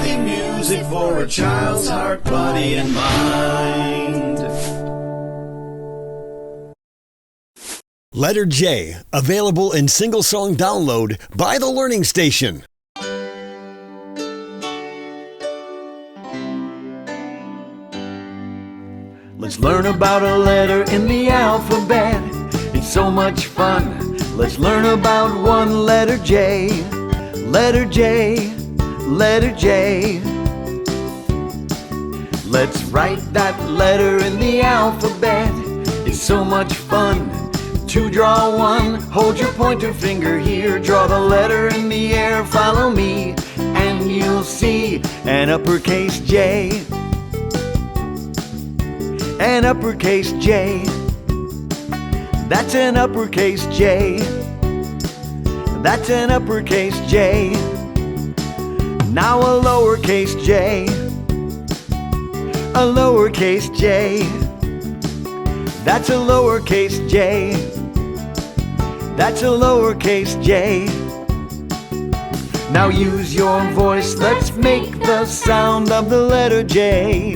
happy music for a child's heart, body, and mind. Letter J, available in single song download by The Learning Station. Let's learn about a letter in the alphabet. It's so much fun. Let's learn about one letter J. Letter J, letter J. Let's write that letter in the alphabet. It's so much fun to draw one. Hold your pointer finger here. Draw the letter in the air. Follow me and you'll see an uppercase J. An uppercase J. That's an uppercase J. That's an uppercase J. Now a lowercase J. A lowercase J. That's a lowercase J. That's a lowercase J. Now use your voice. Let's make the sound of the letter J.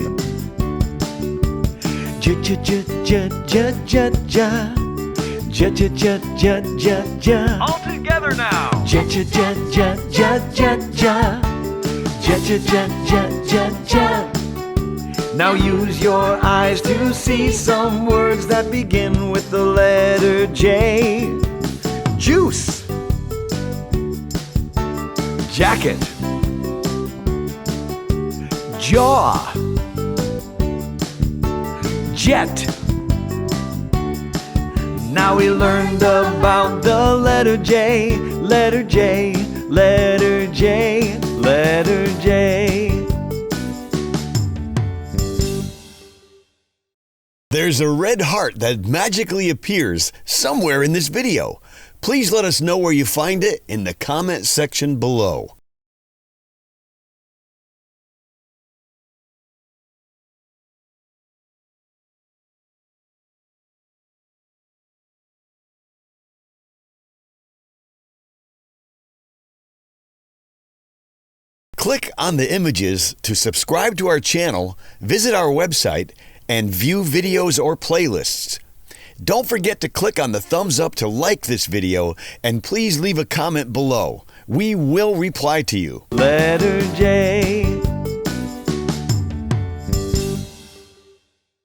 J j j j j j j. J j j j j j. All together now. J j j j j j j. J j j j j j. Now use your eyes to see some words that begin with the letter J. Juice. Jacket. Jaw. Jet. Now we learned about the letter J. Letter J. Letter J. Letter J. There's a red heart that magically appears somewhere in this video. Please let us know where you find it in the comment section below. Click on the images to subscribe to our channel, visit our website, and view videos or playlists. Don't forget to click on the thumbs up to like this video, and please leave a comment below. We will reply to you. Letter J.